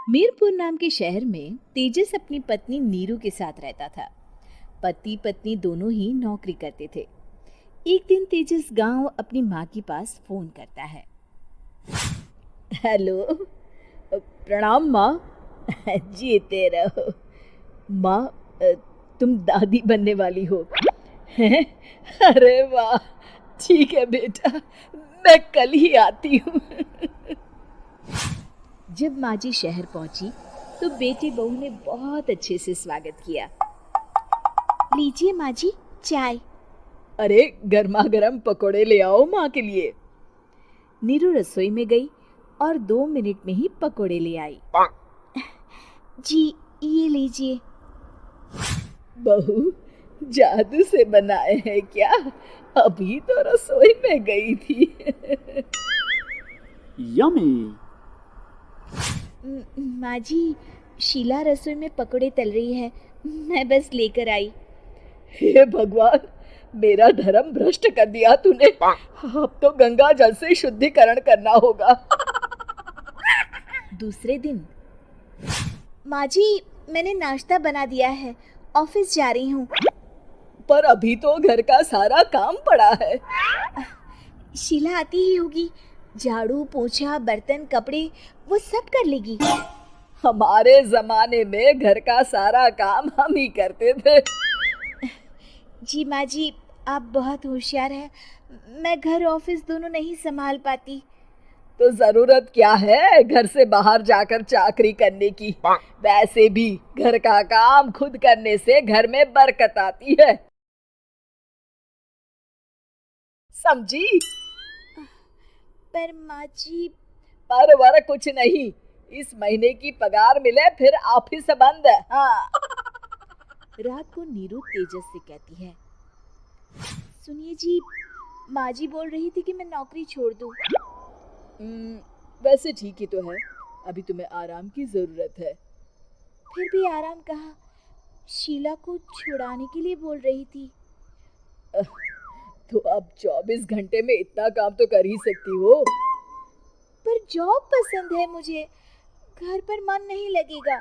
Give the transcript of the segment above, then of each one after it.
मीरपुर नाम के शहर में तेजस अपनी पत्नी नीरू के साथ रहता था। पति पत्नी दोनों ही नौकरी करते थे। एक दिन तेजस गांव अपनी माँ के पास फोन करता है। हेलो, प्रणाम माँ। जीते रहो माँ। तुम दादी बनने वाली हो हैं? अरे वाह, ठीक है बेटा, मैं कल ही आती हूँ। जब माँ जी शहर पहुंची तो बेटी बहू ने बहुत अच्छे से स्वागत किया। लीजिए माँ जी, चाय। अरे गर्मा गर्म पकोड़े ले आओ माँ के लिए। नीरू रसोई में गई और 2 मिनट में ही पकोड़े ले आई। जी, ये लीजिए। बहू, जादू से बनाए हैं क्या? अभी तो रसोई में गई थी। यमी। माँ जी, शीला रसोई में पकोड़े तल रही है, मैं बस लेकर आई। हे भगवान, मेरा धर्म भ्रष्ट कर दिया तूने। अब तो गंगा जल से शुद्धिकरण करना होगा। दूसरे दिन, माँ जी, मैंने नाश्ता बना दिया है, ऑफिस जा रही हूँ। पर अभी तो घर का सारा काम पड़ा है। शीला आती ही होगी, झाड़ू पोछा बर्तन कपड़े वो सब कर लेगी। हमारे जमाने में घर का सारा काम हम ही करते थे। जी माँ जी, आप बहुत होशियार हैं, मैं घर ऑफिस दोनों नहीं संभाल पाती। तो जरूरत क्या है घर से बाहर जाकर चाकरी करने की? वैसे भी घर का काम खुद करने से घर में बरकत आती है, समझी? पर माँ जी। पर वर कुछ नहीं, इस महीने की पगार मिले फिर ऑफिस बंद। हाँ। रात को नीरू तेजस से कहती है, सुनिए जी, माँ जी बोल रही थी कि मैं नौकरी छोड़ दूँ। वैसे ठीक ही तो है, अभी तुम्हें आराम की जरूरत है। फिर भी आराम कहाँ, शीला को छुड़ाने के लिए बोल रही थी। तो अब 24 घंटे में इतना काम तो कर ही सकती हो। पर जॉब पसंद है मुझे, घर पर मन नहीं लगेगा।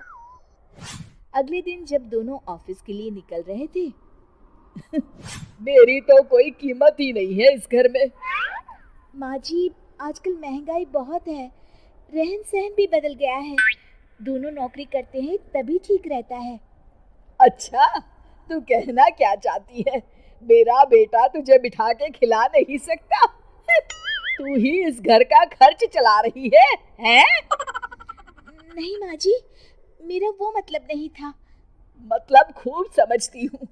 अगले दिन जब दोनों ऑफिस के लिए निकल रहे थे, मेरी तो कोई कीमत ही नहीं है इस घर में। माँ जी, आजकल महंगाई बहुत है, रहन सहन भी बदल गया है, दोनों नौकरी करते हैं तभी ठीक रहता है। अच्छा, तू कहना क्या चाहती है? मेरा बेटा तुझे बिठा के खिला नहीं सकता? तू ही इस घर का खर्च चला रही है, हैं? नहीं माँ जी, मेरा वो मतलब नहीं था। मतलब खूब समझती हूँ,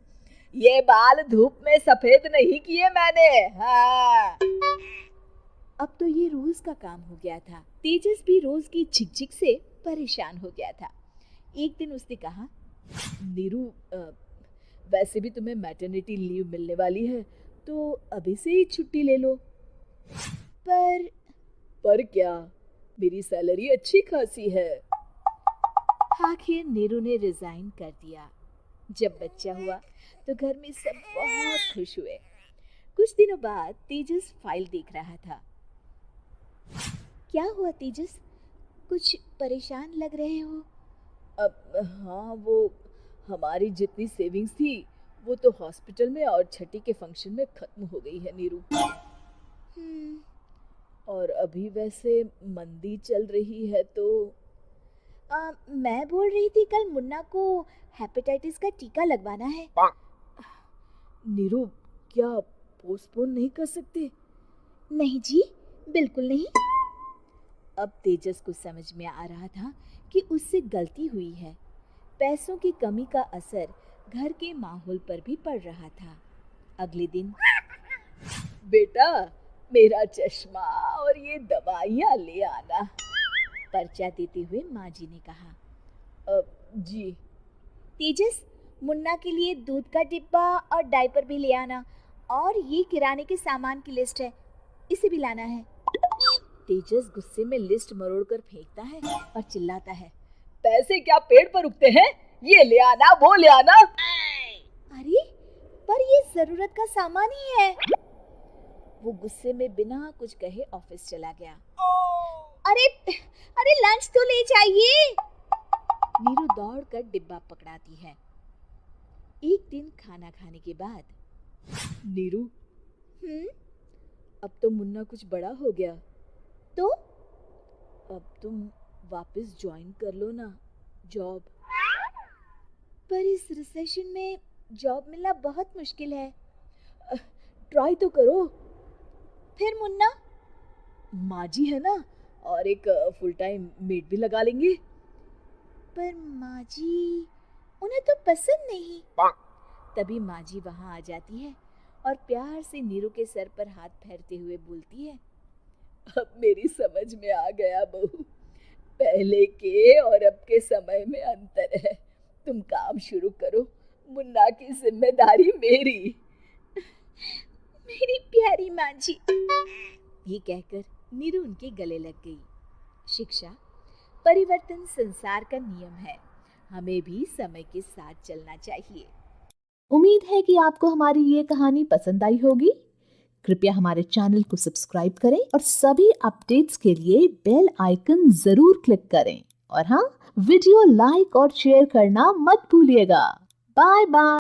ये बाल धूप में सफेद नहीं किए मैंने। हाँ। अब तो ये रोज का काम हो गया था। तेजस भी रोज की झिकझिक से परेशान हो गया था। एक दिन उसने कहा, नीरू, वैसे भी तुम्हें मैटरनिटी लीव मिलने वाली है, तो अभी से ही छुट्टी ले लो। पर क्या, मेरी सैलरी अच्छी खासी है। आखिर नीरू ने रिजाइन कर दिया। जब बच्चा हुआ तो घर में सब बहुत खुश हुए। कुछ दिनों बाद तेजस फाइल देख रहा था। क्या हुआ तेजस, कुछ परेशान लग रहे हो? अब हाँ, वो हमारी जितनी सेविंग्स थी वो तो हॉस्पिटल में और छठी के फंक्शन में खत्म हो गई है नीरू। और अभी वैसे मंदी चल रही है तो मैं बोल रही थी कल मुन्ना को हेपेटाइटिस का टीका लगवाना है। नीरू, क्या पोस्टपोन नहीं कर सकते? नहीं जी, बिल्कुल नहीं। अब तेजस को समझ में आ रहा था कि उससे गलती हुई है। पैसों की कमी का असर घर के माहौल पर भी पड़ रहा था। अगले दिन, बेटा, मेरा चश्मा और ये दवाइयाँ ले आना, पर्चा देते हुए माँ जी ने कहा। जी। तेजस, मुन्ना के लिए दूध का डिब्बा और डायपर भी ले आना, और ये किराने के सामान की लिस्ट है, इसे भी लाना है। तेजस गुस्से में लिस्ट मरोड़कर फेंकता है और चिल्लाता है, पैसे क्या पेड़ पर उगते हैं? ये ले आना, वो ले आना। अरे, पर ये जरूरत का सामान ही है। वो गुस्से में बिना कुछ कहे ऑफिस चला गया। अरे अरे, लंच तो ले जाइए। नीरू दौड़कर डिब्बा पकड़ाती है। एक दिन खाना खाने के बाद, नीरू, अब तो मुन्ना कुछ बड़ा हो गया, तो अब तुम वापस ज्वाइन कर लो ना जॉब। पर इस रिसेशन में जॉब मिलना बहुत मुश्किल है। ट्राई तो करो। फिर मुन्ना? माँ जी है ना, और एक फुल टाइम मेड भी लगा लेंगे। पर माँ जी, उन्हें तो पसंद नहीं। तभी माँ जी वहाँ आ जाती है और प्यार से नीरू के सर पर हाथ फेरते हुए बोलती है, अब मेरी समझ में आ गया बहू, पहले के और अब के समय में अंतर है। तुम काम शुरू करो, मुन्ना की जिम्मेदारी मेरी। मेरी प्यारी माँ जी। ये कहकर नीरू उनके गले लग गई। शिक्षा, परिवर्तन संसार का नियम है, हमें भी समय के साथ चलना चाहिए। उम्मीद है कि आपको हमारी ये कहानी पसंद आई होगी। कृपया हमारे चैनल को सब्सक्राइब करें और सभी अपडेट्स के लिए बेल आइकन जरूर क्लिक करें। और हाँ, वीडियो लाइक और शेयर करना मत भूलिएगा। Bye bye.